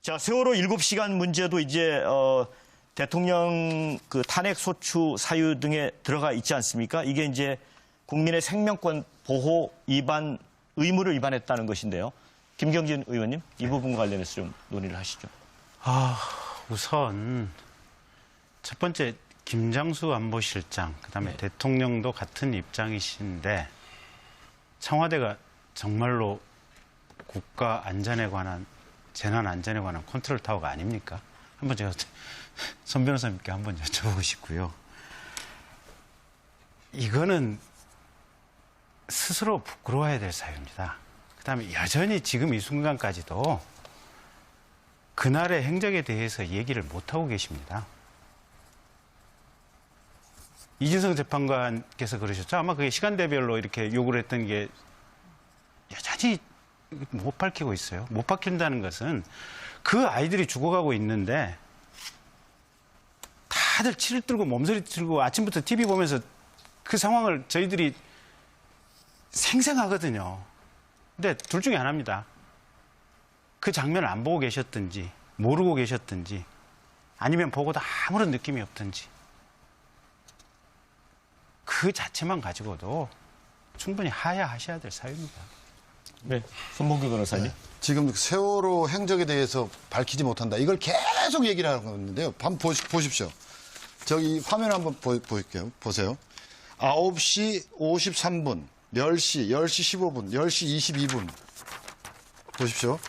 자, 세월호 7시간 문제도 이제 대통령 그 탄핵 소추 사유 등에 들어가 있지 않습니까? 이게 이제 국민의 생명권 보호 위반 의무를 위반했다는 것인데요. 김경진 의원님, 이 부분과 관련해서 좀 논의를 하시죠. 우선 첫 번째 김장수 안보실장, 그다음에 대통령도 같은 입장이신데 청와대가 정말로 국가 안전에 관한, 재난 안전에 관한 컨트롤 타워가 아닙니까? 한번 제가 선 변호사님께 한번 여쭤보고 싶고요. 이거는 스스로 부끄러워야 될 사유입니다. 그다음에 여전히 지금 이 순간까지도 그날의 행적에 대해서 얘기를 못하고 계십니다. 이준석 재판관께서 그러셨죠. 아마 그게 시간대별로 이렇게 요구를 했던 게 여전히 못 밝히고 있어요. 못 밝힌다는 것은 그 아이들이 죽어가고 있는데 다들 치를 들고 몸서리 들고 아침부터 TV 보면서 그 상황을 저희들이 생생하거든요. 근데 둘 중에 하나입니다. 그 장면을 안 보고 계셨든지 모르고 계셨든지 아니면 보고도 아무런 느낌이 없든지 그 자체만 가지고도 충분히 하야하셔야 될 사유입니다. 네, 손봉규 변호사님. 네. 지금 세월호 행적에 대해서 밝히지 못한다. 이걸 계속 얘기를 하고 있는데요. 한번 보십시오. 저기 화면 한번 보일게요. 보세요. 9시 53분, 10시, 10시 15분, 10시 22분. 보십시오.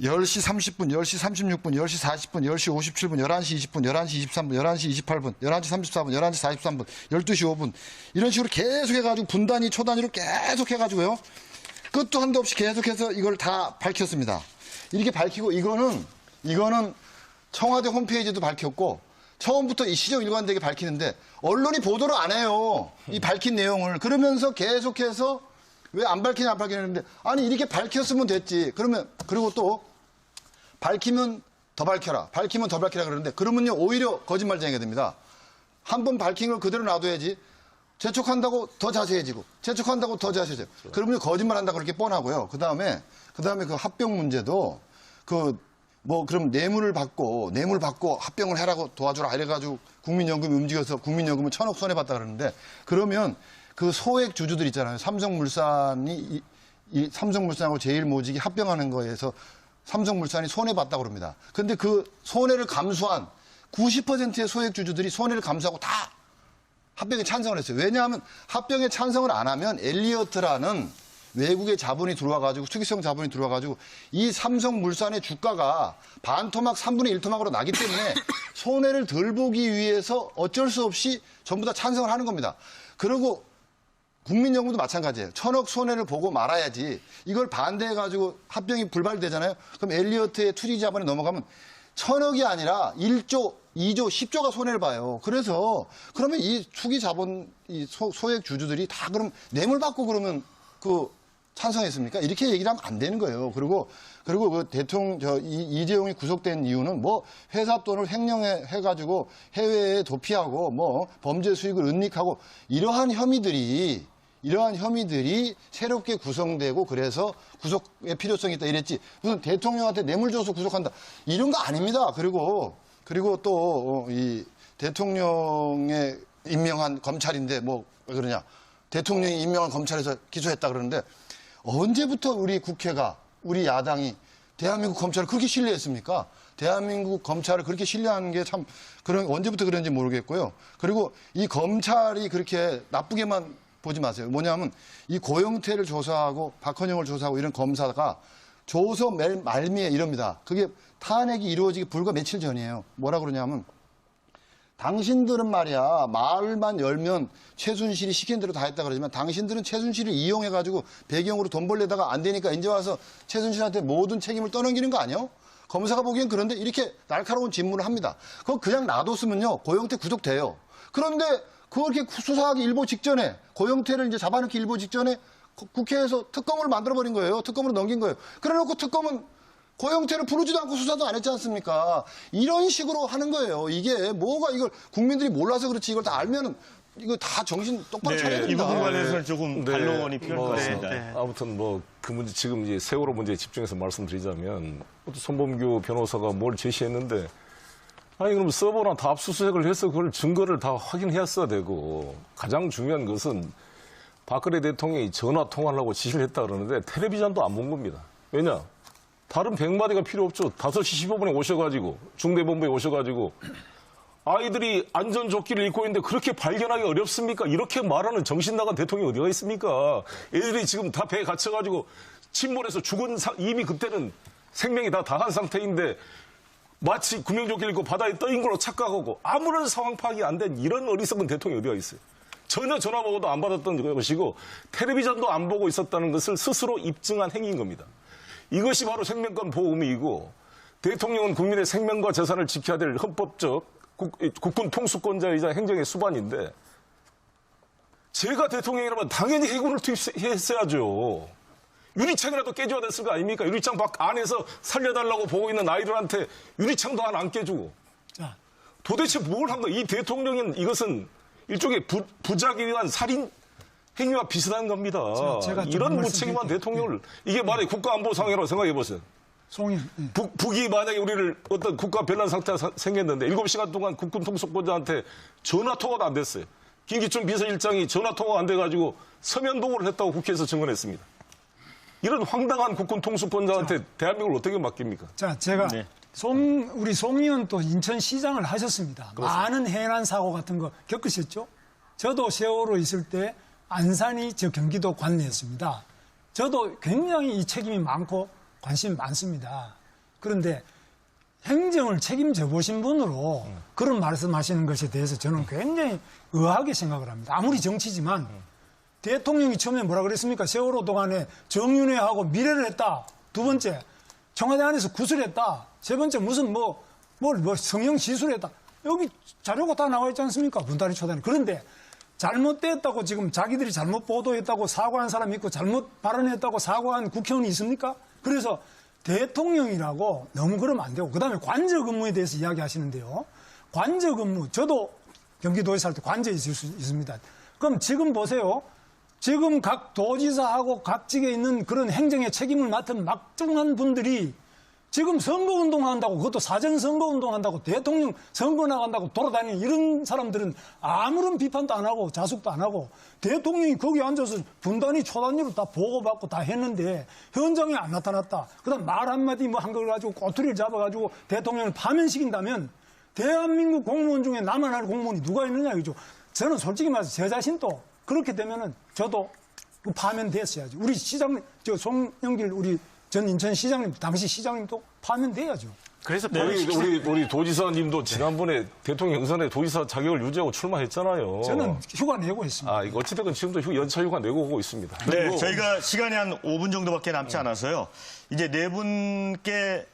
10시 30분, 10시 36분, 10시 40분, 10시 57분, 11시 20분, 11시 23분, 11시 28분, 11시 34분, 11시 43분, 12시 5분. 이런 식으로 계속 해가지고 분단위, 초단위로 계속 해가지고요. 끝도 한도 없이 계속해서 이걸 다 밝혔습니다. 이렇게 밝히고 이거는 청와대 홈페이지도 밝혔고 처음부터 이 시정 일관되게 밝히는데 언론이 보도를 안 해요. 이 밝힌 내용을. 그러면서 계속해서 왜 안 밝히냐 안 밝히냐는데 아니 이렇게 밝혔으면 됐지. 그리고 또 밝히면 더 밝혀라. 밝히면 더 밝히라 그러는데 그러면요 오히려 거짓말쟁이가 됩니다. 한 번 밝힌 걸 그대로 놔둬야지. 재촉한다고 더 자세해지고 재촉한다고 더 자세해져요. 그러면 거짓말한다고 그렇게 뻔하고요. 그다음에 그 합병 문제도 그럼 뇌물 받고 합병을 해라고 도와주라 이래가지고 국민연금이 움직여서 국민연금은 1,000억 손해봤다 그러는데 그러면 그 소액 주주들 있잖아요. 삼성물산이 삼성물산하고 제일모직이 합병하는 거에서 삼성물산이 손해봤다고 그럽니다. 근데 그 손해를 감수한 90%의 소액 주주들이 손해를 감수하고 다 합병에 찬성을 했어요. 왜냐하면 합병에 찬성을 안 하면 엘리어트라는 외국의 자본이 들어와가지고 투기성 자본이 들어와가지고 이 삼성물산의 주가가 반토막 3분의 1토막으로 나기 때문에 손해를 덜 보기 위해서 어쩔 수 없이 전부 다 찬성을 하는 겁니다. 그리고 국민연금도 마찬가지예요. 1,000억 손해를 보고 말아야지. 이걸 반대해가지고 합병이 불발되잖아요. 그럼 엘리어트의 투기 자본이 넘어가면 1,000억이 아니라 1조, 2조, 10조가 손해를 봐요. 그러면 이 투기 자본, 이 소액 주주들이 다 그럼 뇌물 받고 그러면 찬성했습니까? 이렇게 얘기를 하면 안 되는 거예요. 그리고 그 이재용이 구속된 이유는 회사 돈을 횡령해가지고 해외에 도피하고 범죄 수익을 은닉하고 이러한 혐의들이 새롭게 구성되고 그래서 구속의 필요성이 있다 이랬지. 무슨 대통령한테 뇌물 줘서 구속한다. 이런 거 아닙니다. 그리고 또 이 대통령의 임명한 검찰인데 왜 그러냐. 대통령이 임명한 검찰에서 기소했다 그러는데 언제부터 우리 국회가 우리 야당이 대한민국 검찰을 그렇게 신뢰했습니까? 대한민국 검찰을 그렇게 신뢰하는 게 참 언제부터 그런지 모르겠고요. 그리고 이 검찰이 그렇게 나쁘게만 보지 마세요. 뭐냐면 이 고영태를 조사하고 박헌영을 조사하고 이런 검사가 조서 말미에 이럽니다. 그게 탄핵이 이루어지기 불과 며칠 전이에요. 뭐라 그러냐면 당신들은 말이야 말만 열면 최순실이 시킨 대로 다 했다 그러지만 당신들은 최순실을 이용해가지고 배경으로 돈 벌려다가 안 되니까 이제 와서 최순실한테 모든 책임을 떠넘기는 거 아니에요? 검사가 보기엔 그런데 이렇게 날카로운 질문을 합니다. 그거 그냥 놔뒀으면요 고영태 구속돼요. 그런데 그렇게 수사하기 일보 직전에 고영태를 이제 잡아넣기 일보 직전에 국회에서 특검을 만들어버린 거예요. 특검으로 넘긴 거예요. 그래놓고 특검은 고영태를 부르지도 않고 수사도 안 했지 않습니까? 이런 식으로 하는 거예요. 이게 이걸 국민들이 몰라서 그렇지 이걸 다 알면은 이거 다 정신 똑바로 차려야 네, 이 됩니다. 부분 관련해서는 조금 네. 반론이 필요할 것 같습니다. 네. 아무튼 뭐 그 문제 지금 이제 세월호 문제에 집중해서 말씀드리자면 손범규 변호사가 뭘 제시했는데 아니 그럼 서버나 다 압수수색을 해서 그걸 증거를 다 확인했어야 되고 가장 중요한 것은 박근혜 대통령이 전화 통화를 하고 지시를 했다 그러는데 텔레비전도 안 본 겁니다. 왜냐? 다른 100마디가 필요 없죠. 5시 15분에 오셔가지고 중대본부에 오셔가지고 아이들이 안전조끼를 입고 있는데 그렇게 발견하기 어렵습니까? 이렇게 말하는 정신 나간 대통령이 어디가 있습니까? 애들이 지금 다 배에 갇혀가지고 침몰해서 이미 그때는 생명이 다 다한 상태인데 마치 구명조끼를 입고 바다에 떠인 걸로 착각하고 아무런 상황 파악이 안 된 이런 어리석은 대통령이 어디가 있어요? 전혀 전화 번호도 안 받았던 것이고 텔레비전도 안 보고 있었다는 것을 스스로 입증한 행위인 겁니다. 이것이 바로 생명권 보호 의무이고 대통령은 국민의 생명과 재산을 지켜야 될 헌법적 국군 통수권자이자 행정의 수반인데 제가 대통령이라면 당연히 해군을 투입했어야죠. 유리창이라도 깨줘야 됐을 거 아닙니까? 유리창 밖 안에서 살려달라고 보고 있는 아이들한테 유리창도 하나 안 깨주고. 자, 도대체 뭘 한 거야? 이 대통령은 이것은 일종의 부작위 위한 살인 행위와 비슷한 겁니다. 제가 이런 무책임한 말씀드릴게요. 대통령을 이게 만약에 국가안보 상해라고 생각해 보세요. 송영. 북이 만약에 우리를 어떤 국가 변란 상태가 생겼는데 7시간 동안 국군 통수권자한테 전화 통화도 안 됐어요. 김기춘 비서실장이 전화 통화가 안 돼가지고 서면 보고를 했다고 국회에서 증언했습니다. 이런 황당한 국군 통수권자한테 대한민국을 어떻게 맡깁니까? 자, 제가 네. 우리 송 의원 또 인천시장을 하셨습니다. 많은 해난 사고 같은 거 겪으셨죠? 저도 세월호 있을 때 안산이 저 경기도 관내였습니다. 저도 굉장히 이 책임이 많고 관심이 많습니다. 그런데 행정을 책임져 보신 분으로 그런 말씀하시는 것에 대해서 저는 굉장히 의아하게 생각을 합니다. 아무리 정치지만 대통령이 처음에 뭐라 그랬습니까? 세월호 동안에 정윤회하고 미래를 했다. 두 번째, 청와대 안에서 구술했다. 세 번째, 무슨 성형 시술했다. 여기 자료가 다 나와 있지 않습니까? 분단위 초단위. 그런데 잘못됐다고 지금 자기들이 잘못 보도했다고 사과한 사람이 있고 잘못 발언했다고 사과한 국회의원이 있습니까? 그래서 대통령이라고 너무 그러면 안 되고 그다음에 관저 근무에 대해서 이야기하시는데요. 관저 근무, 저도 경기도에 살 때 관저에 있을 수 있습니다. 그럼 지금 보세요. 지금 각 도지사하고 각직에 있는 그런 행정의 책임을 맡은 막중한 분들이 지금 선거운동 한다고 그것도 사전선거운동 한다고 대통령 선거 나간다고 돌아다니는 이런 사람들은 아무런 비판도 안 하고 자숙도 안 하고 대통령이 거기 앉아서 분단위 초단위로 다 보고받고 다 했는데 현장에 안 나타났다. 그다음 말 한마디 한 걸 가지고 꼬투리를 잡아가지고 대통령을 파면시킨다면 대한민국 공무원 중에 나만 할 공무원이 누가 있느냐 이거죠. 저는 솔직히 말해서 제 자신도 그렇게 되면은 저도 파면됐어야죠. 우리 시장님, 송영길 우리 전 인천시장님, 당시 시장님도 파면돼야죠. 그래서 우리 도지사님도 지난번에 대통령 영선에 도지사 자격을 유지하고 출마했잖아요. 저는 휴가 내고 했습니다. 아, 이거 어찌됐건 지금도 연차 휴가 내고 오고 있습니다. 네, 그리고 저희가 시간이 한 5분 정도밖에 남지 않아서요. 이제 네 분께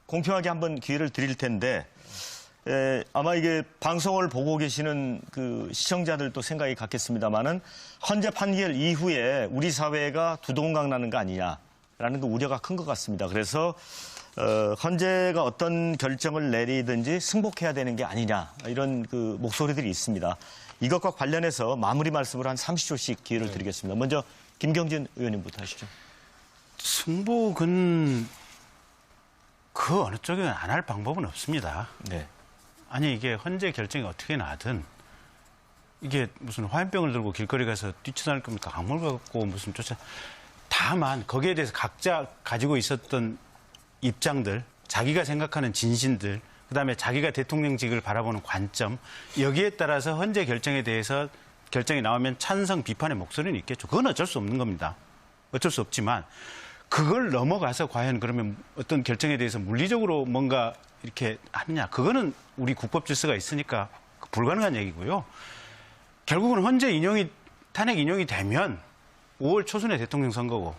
공평하게 한번 기회를 드릴 텐데 아마 이게 방송을 보고 계시는 그 시청자들도 생각이 같겠습니다만은 헌재 판결 이후에 우리 사회가 두동강 나는 거 아니냐라는 그 우려가 큰 것 같습니다. 그래서 헌재가 어떤 결정을 내리든지 승복해야 되는 게 아니냐 이런 그 목소리들이 있습니다. 이것과 관련해서 마무리 말씀을 한 30초씩 기회를 드리겠습니다. 먼저 김경진 의원님부터 하시죠. 승복은 그 어느 쪽에 안 할 방법은 없습니다. 네. 아니 이게 헌재 결정이 어떻게 나든 이게 무슨 화염병을 들고 길거리 가서 뛰쳐다닐 겁니까? 강물 갖고 무슨 다만 거기에 대해서 각자 가지고 있었던 입장들, 자기가 생각하는 진신들, 그다음에 자기가 대통령직을 바라보는 관점 여기에 따라서 헌재 결정에 대해서 결정이 나오면 찬성 비판의 목소리는 있겠죠. 그건 어쩔 수 없는 겁니다. 어쩔 수 없지만 그걸 넘어가서 과연 그러면 어떤 결정에 대해서 물리적으로 뭔가 이렇게 하느냐. 그거는 우리 국법 질서가 있으니까 불가능한 얘기고요. 결국은 헌재 탄핵 인용이 되면 5월 초순에 대통령 선거고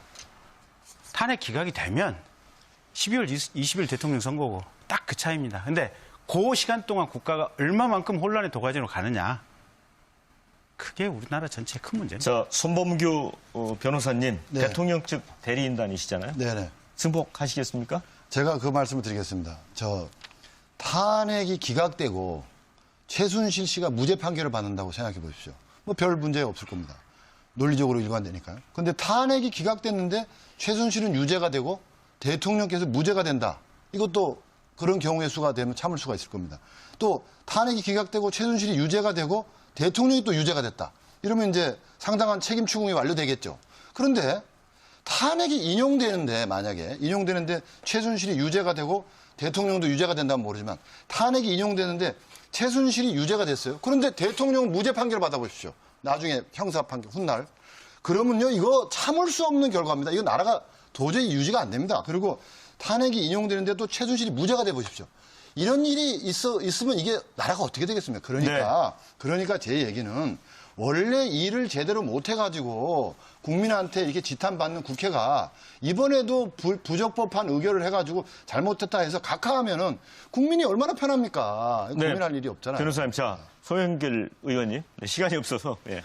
탄핵 기각이 되면 12월 20일 대통령 선거고 딱 그 차이입니다. 근데 그 시간 동안 국가가 얼마만큼 혼란의 도가니로 가느냐. 그게 우리나라 전체의 큰 문제입니다. 자, 손범규 변호사님, 네. 대통령 측 대리인단이시잖아요. 네네. 승복하시겠습니까? 제가 그 말씀을 드리겠습니다. 탄핵이 기각되고 최순실 씨가 무죄 판결을 받는다고 생각해 보십시오. 뭐 별 문제 없을 겁니다. 논리적으로 일관되니까요. 근데 탄핵이 기각됐는데 최순실은 유죄가 되고 대통령께서 무죄가 된다. 이것도 그런 경우의 수가 되면 참을 수가 있을 겁니다. 또 탄핵이 기각되고 최순실이 유죄가 되고 대통령이 또 유죄가 됐다. 이러면 이제 상당한 책임 추궁이 완료되겠죠. 그런데 탄핵이 인용되는데 만약에 인용되는데 최순실이 유죄가 되고 대통령도 유죄가 된다면 모르지만 탄핵이 인용되는데 최순실이 유죄가 됐어요. 그런데 대통령은 무죄 판결을 받아보십시오. 나중에 형사 판결 훗날. 그러면요 이거 참을 수 없는 결과입니다. 이거 나라가 도저히 유지가 안 됩니다. 그리고 탄핵이 인용되는데 또 최순실이 무죄가 돼 보십시오. 이런 일이 있으면 이게 나라가 어떻게 되겠습니까? 그러니까 제 얘기는 원래 일을 제대로 못 해가지고 국민한테 이렇게 지탄받는 국회가 이번에도 부적법한 의결을 해가지고 잘못했다 해서 각하하면은 국민이 얼마나 편합니까? 고민할 일이 없잖아요. 변호사님, 자, 송영길 의원님. 시간이 없어서. 예.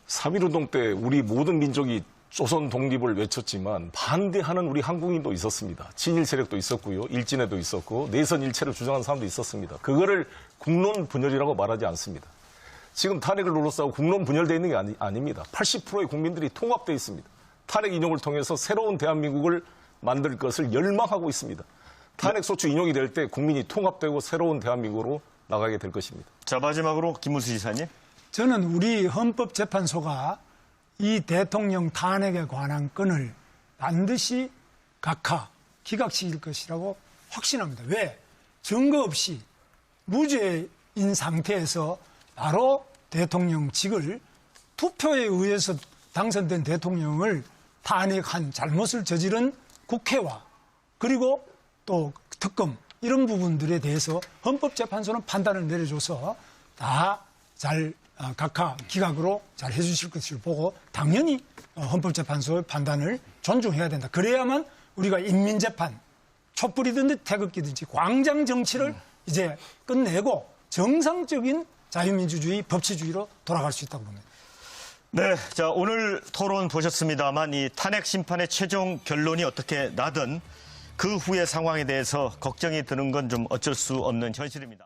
3.1운동 때 우리 모든 민족이 조선 독립을 외쳤지만 반대하는 우리 한국인도 있었습니다. 친일 세력도 있었고요. 일진에도 있었고 내선 일체를 주장하는 사람도 있었습니다. 그거를 국론 분열이라고 말하지 않습니다. 지금 탄핵을 둘러싸고 국론 분열되어 있는 게 아닙니다. 80%의 국민들이 통합되어 있습니다. 탄핵 인용을 통해서 새로운 대한민국을 만들 것을 열망하고 있습니다. 탄핵 소추 인용이 될 때 국민이 통합되고 새로운 대한민국으로 나가게 될 것입니다. 자, 마지막으로 김문수 지사님. 저는 우리 헌법재판소가 이 대통령 탄핵에 관한 건을 반드시 기각시킬 것이라고 확신합니다. 왜? 증거 없이 무죄인 상태에서 바로 대통령직을 투표에 의해서 당선된 대통령을 탄핵한 잘못을 저지른 국회와 그리고 또 특검 이런 부분들에 대해서 헌법재판소는 판단을 내려줘서 다 잘 기각으로 잘 해주실 것을 보고 당연히 헌법재판소의 판단을 존중해야 된다. 그래야만 우리가 인민재판, 촛불이든지 태극기든지 광장 정치를 이제 끝내고 정상적인 자유민주주의, 법치주의로 돌아갈 수 있다고 봅니다. 네, 자, 오늘 토론 보셨습니다만 이 탄핵 심판의 최종 결론이 어떻게 나든 그 후의 상황에 대해서 걱정이 드는 건 좀 어쩔 수 없는 현실입니다.